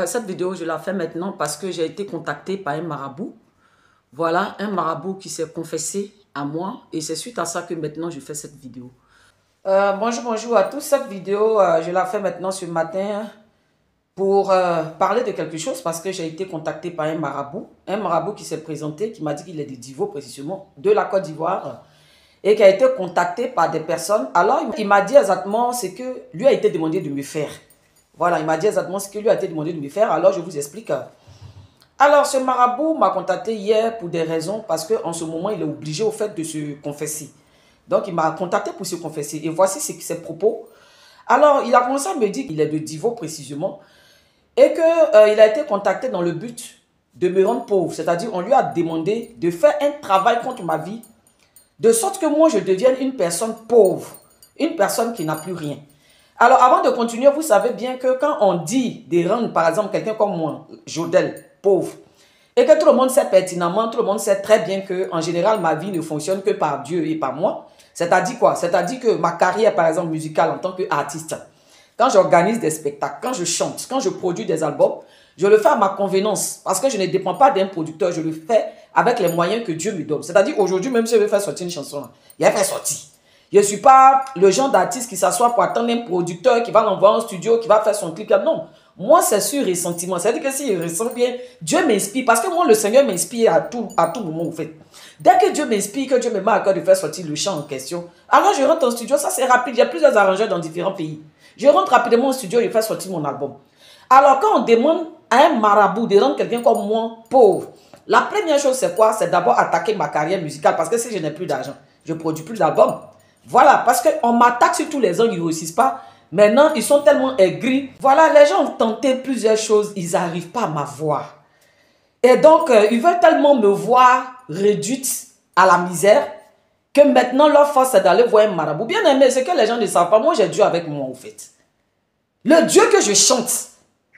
Cette vidéo, je la fais maintenant parce que j'ai été contactée par un marabout. Voilà, un marabout qui s'est confessé à moi et c'est suite à ça que maintenant je fais cette vidéo. Bonjour à tous. Cette vidéo, je la fais maintenant ce matin pour parler de quelque chose parce que j'ai été contactée par un marabout qui s'est présenté, qui m'a dit qu'il est de Divo précisément, de la Côte d'Ivoire et qui a été contacté par des personnes. Alors, il m'a dit exactement ce que lui a été demandé de me faire. Voilà, il m'a dit exactement ce que lui a été demandé de me faire. Alors, je vous explique. Alors, ce marabout m'a contacté hier pour des raisons parce qu'en ce moment, il est obligé au fait de se confesser. Donc, il m'a contacté pour se confesser. Et voici ses propos. Alors, il a commencé à me dire qu'il est de Divo précisément et qu'il a été contacté dans le but de me rendre pauvre. C'est-à-dire, on lui a demandé de faire un travail contre ma vie de sorte que moi, je devienne une personne pauvre, une personne qui n'a plus rien. Alors, avant de continuer, vous savez bien que quand on dit de rendre, par exemple, quelqu'un comme moi, Jodel, pauvre, et que tout le monde sait pertinemment, tout le monde sait très bien que, en général, ma vie ne fonctionne que par Dieu et par moi. C'est-à-dire quoi? C'est-à-dire que ma carrière, par exemple, musicale en tant qu'artiste, quand j'organise des spectacles, quand je chante, quand je produis des albums, je le fais à ma convenance parce que je ne dépends pas d'un producteur, je le fais avec les moyens que Dieu me donne. C'est-à-dire aujourd'hui, même si je veux faire sortir une chanson, il a fait sortir. Je ne suis pas le genre d'artiste qui s'assoit pour attendre un producteur qui va l'envoyer en studio, qui va faire son clip. Non, moi c'est sur ressentiment. C'est-à-dire que s'il ressent bien, Dieu m'inspire. Parce que moi, le Seigneur m'inspire à tout moment, en fait. Dès que Dieu m'inspire, que Dieu me met à cœur de faire sortir le chant en question, alors je rentre en studio, ça c'est rapide. Il y a plusieurs arrangeurs dans différents pays. Je rentre rapidement au studio et je fais sortir mon album. Alors quand on demande à un marabout de rendre quelqu'un comme moi pauvre, la première chose c'est quoi? C'est d'abord attaquer ma carrière musicale parce que si je n'ai plus d'argent, je ne produis plus d'albums. Voilà, parce qu'on m'attaque sur tous les ans, ils ne réussissent pas. Maintenant, ils sont tellement aigris. Voilà, les gens ont tenté plusieurs choses, ils n'arrivent pas à m'avoir. Et donc, ils veulent tellement me voir réduite à la misère que maintenant, leur force, c'est d'aller voir un marabout. Bien aimé, c'est que les gens ne savent pas. Moi, j'ai Dieu avec moi, en fait. Le Dieu que je chante,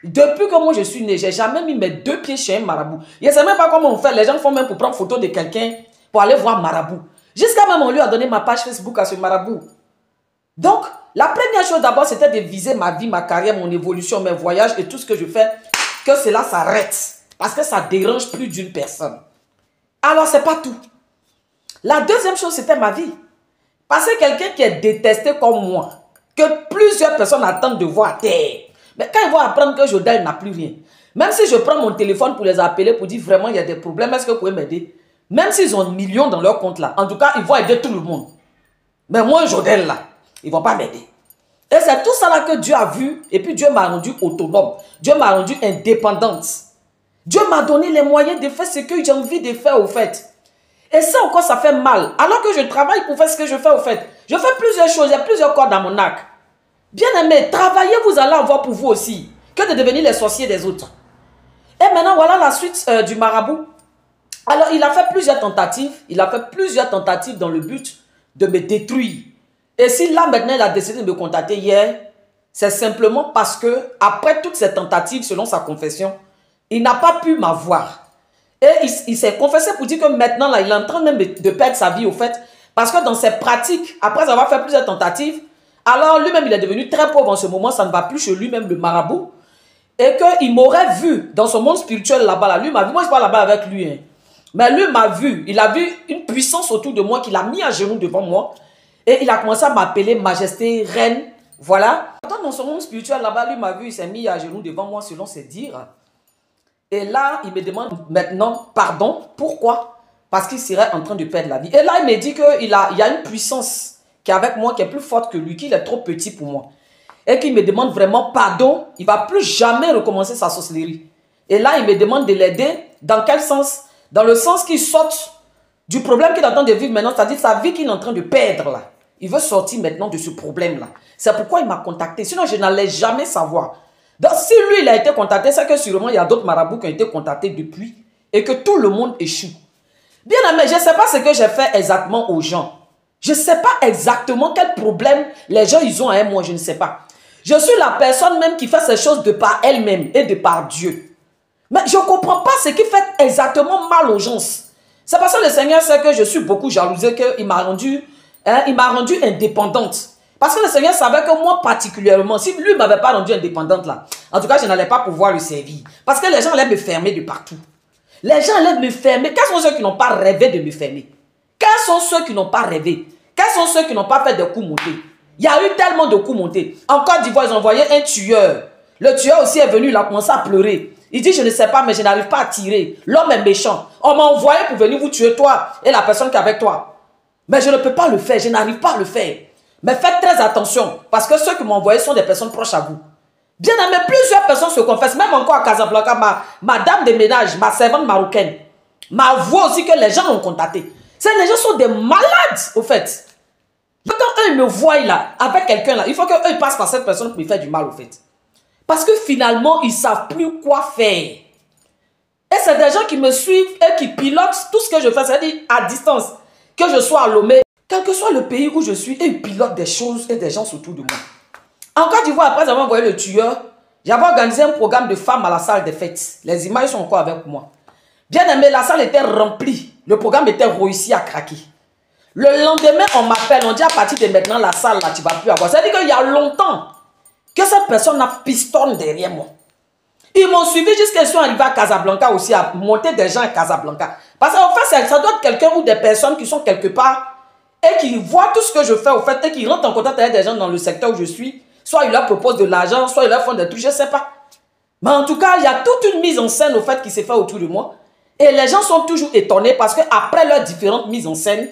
depuis que moi, je suis né, je n'ai jamais mis mes deux pieds chez un marabout. Je ne sais même pas comment on fait. Les gens font même pour prendre photo de quelqu'un pour aller voir marabout. Jusqu'à même, on lui a donné ma page Facebook à ce marabout. Donc, la première chose d'abord, c'était de viser ma vie, ma carrière, mon évolution, mes voyages et tout ce que je fais, que cela s'arrête. Parce que ça dérange plus d'une personne. Alors, c'est pas tout. La deuxième chose, c'était ma vie. Parce que quelqu'un qui est détesté comme moi, que plusieurs personnes attendent de voir à terre. Mais quand ils vont apprendre que Jodel n'a plus rien, même si je prends mon téléphone pour les appeler, pour dire vraiment il y a des problèmes, est-ce que vous pouvez m'aider? Même s'ils ont millions dans leur compte là, en tout cas, ils vont aider tout le monde. Mais moi, Jodel là, ils ne vont pas m'aider. Et c'est tout ça là que Dieu a vu. Et puis Dieu m'a rendu autonome. Dieu m'a rendu indépendante. Dieu m'a donné les moyens de faire ce que j'ai envie de faire au fait. Et ça encore, ça fait mal. Alors que je travaille pour faire ce que je fais au fait. Je fais plusieurs choses, il y a plusieurs cordes dans mon arc. Bien aimé, travaillez, vous allez avoir pour vous aussi. Que de devenir les sorciers des autres. Et maintenant, voilà la suite du marabout. Alors, il a fait plusieurs tentatives. Il a fait plusieurs tentatives dans le but de me détruire. Et si là, maintenant, il a décidé de me contacter hier, c'est simplement parce que, après toutes ces tentatives, selon sa confession, il n'a pas pu m'avoir. Et il s'est confessé pour dire que maintenant, là, il est en train même de perdre sa vie, au fait. Parce que dans ses pratiques, après avoir fait plusieurs tentatives, alors lui-même, il est devenu très pauvre en ce moment. Ça ne va plus chez lui-même, le marabout. Et qu'il m'aurait vu dans son monde spirituel là-bas. Là. Lui m'a vu. Moi, je parle là-bas avec lui. Hein. Mais lui m'a vu. Il a vu une puissance autour de moi qu'il a mis à genoux devant moi. Et il a commencé à m'appeler majesté, reine. Voilà. Dans son monde spirituel là-bas, lui m'a vu. Il s'est mis à genoux devant moi selon ses dires. Et là, il me demande maintenant pardon. Pourquoi? Parce qu'il serait en train de perdre la vie. Et là, il me dit qu'il y a une puissance qui est avec moi, qui est plus forte que lui, qu'il est trop petit pour moi. Et qu'il me demande vraiment pardon. Il ne va plus jamais recommencer sa sorcellerie. Et là, il me demande de l'aider. Dans quel sens? Dans le sens qu'il sorte du problème qu'il est en train de vivre maintenant, c'est-à-dire sa vie qu'il est en train de perdre là. Il veut sortir maintenant de ce problème-là. C'est pourquoi il m'a contacté. Sinon, je n'allais jamais savoir. Donc, si lui, il a été contacté, c'est que sûrement, il y a d'autres marabouts qui ont été contactés depuis et que tout le monde échoue. Bien aimé, je ne sais pas ce que j'ai fait exactement aux gens. Je ne sais pas exactement quel problème les gens ils ont à moi, je ne sais pas. Je suis la personne même qui fait ces choses de par elle-même et de par Dieu. Mais je ne comprends pas ce qui fait exactement mal aux gens. C'est parce que le Seigneur sait que je suis beaucoup jalousée, qu'il m'a rendu indépendante. Parce que le Seigneur savait que moi particulièrement, si lui ne m'avait pas rendue indépendante là, en tout cas, je n'allais pas pouvoir le servir. Parce que les gens allaient me fermer de partout. Les gens allaient me fermer. Quels sont ceux qui n'ont pas rêvé de me fermer? Quels sont ceux qui n'ont pas rêvé? Quels sont ceux qui n'ont pas fait de coups montés? Il y a eu tellement de coups montés. En Côte d'Ivoire, ils ont envoyé un tueur. Le tueur aussi est venu, il a commencé à pleurer. Il dit, je ne sais pas, mais je n'arrive pas à tirer. L'homme est méchant. On m'a envoyé pour venir vous tuer, toi et la personne qui est avec toi. Mais je ne peux pas le faire, je n'arrive pas à le faire. Mais faites très attention, parce que ceux qui m'ont envoyé sont des personnes proches à vous. Bien aimé, plusieurs personnes se confessent, même encore à Casablanca, ma dame de ménage, ma servante marocaine, m'avoue aussi que les gens l'ont contacté. Les gens sont des malades, au fait. Quand eux ils me voient là, avec quelqu'un là, il faut qu'eux passent par cette personne pour me faire du mal, au fait. Parce que finalement, ils ne savent plus quoi faire. Et c'est des gens qui me suivent et qui pilotent tout ce que je fais, c'est-à-dire à distance. Que je sois à Lomé, quel que soit le pays où je suis, et ils pilotent des choses et des gens autour de moi. En Côte d'Ivoire, après avoir envoyé le tueur, j'avais organisé un programme de femmes à la salle des fêtes. Les images sont encore avec moi. Bien aimé, la salle était remplie. Le programme était réussi à craquer. Le lendemain, on m'appelle, on dit à partir de maintenant, la salle là, tu ne vas plus avoir. C'est-à-dire qu'il y a longtemps que cette personne a pistonné derrière moi. Ils m'ont suivi jusqu'à ce qu'ils sont arrivés à Casablanca aussi, à monter des gens à Casablanca. Parce qu'en fait, ça doit être quelqu'un ou des personnes qui sont quelque part et qui voient tout ce que je fais au fait et qui rentrent en contact avec des gens dans le secteur où je suis. Soit ils leur proposent de l'argent, soit ils leur font des trucs, je ne sais pas. Mais en tout cas, il y a toute une mise en scène au fait qui s'est fait autour de moi. Et les gens sont toujours étonnés parce qu'après leurs différentes mises en scène,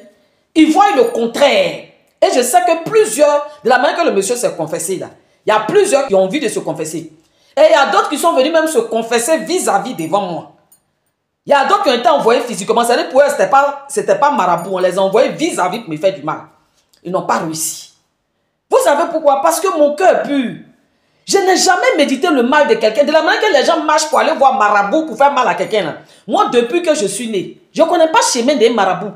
ils voient le contraire. Et je sais que plusieurs, de la manière que le monsieur s'est confessé là, il y a plusieurs qui ont envie de se confesser. Et il y a d'autres qui sont venus même se confesser vis-à-vis devant moi. Il y a d'autres qui ont été envoyés physiquement. C'est-à-dire pour eux, ce n'était pas marabout. On les a envoyés vis-à-vis pour me faire du mal. Ils n'ont pas réussi. Vous savez pourquoi? Parce que mon cœur est pur. Je n'ai jamais médité le mal de quelqu'un. De la manière que les gens marchent pour aller voir marabout pour faire mal à quelqu'un. Moi, depuis que je suis né, je ne connais pas chemin des marabouts.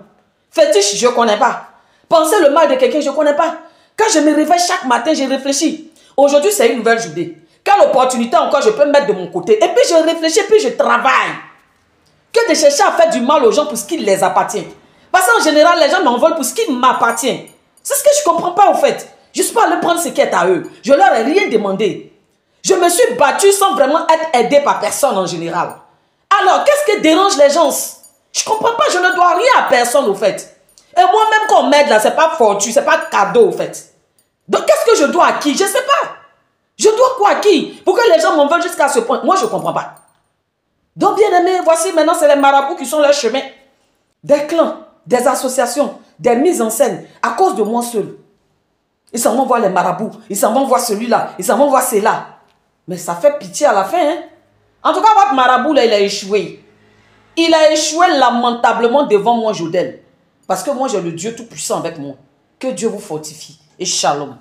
Fétiche, je ne connais pas. Penser le mal de quelqu'un, je ne connais pas. Quand je me réveille chaque matin, je réfléchis. Aujourd'hui, c'est une nouvelle journée. Quelle opportunité encore je peux mettre de mon côté? Et puis je réfléchis, puis je travaille. Que de chercher à faire du mal aux gens pour ce qui les appartient. Parce qu'en général, les gens m'envolent pour ce qui m'appartient. C'est ce que je ne comprends pas au fait. Je ne suis pas allé prendre ce qui est à eux. Je ne leur ai rien demandé. Je me suis battu sans vraiment être aidé par personne en général. Alors, qu'est-ce qui dérange les gens? Je ne comprends pas, je ne dois rien à personne au fait. Et moi-même qu'on m'aide là, ce n'est pas fortune, ce n'est pas cadeau au fait. Donc, qu'est-ce que je dois à qui? Je ne sais pas. Je dois quoi à qui? Pour que les gens m'en veulent jusqu'à ce point. Moi, je ne comprends pas. Donc, bien aimé, voici maintenant, c'est les marabouts qui sont leur chemin. Des clans, des associations, des mises en scène, à cause de moi seul. Ils s'en vont voir les marabouts, ils s'en vont voir celui-là, ils s'en vont voir celui-là. Mais ça fait pitié à la fin. Hein? En tout cas, votre marabout, là, il a échoué. Il a échoué lamentablement devant moi, Jodel. Parce que moi, j'ai le Dieu Tout-Puissant avec moi. Que Dieu vous fortifie. Et shalom.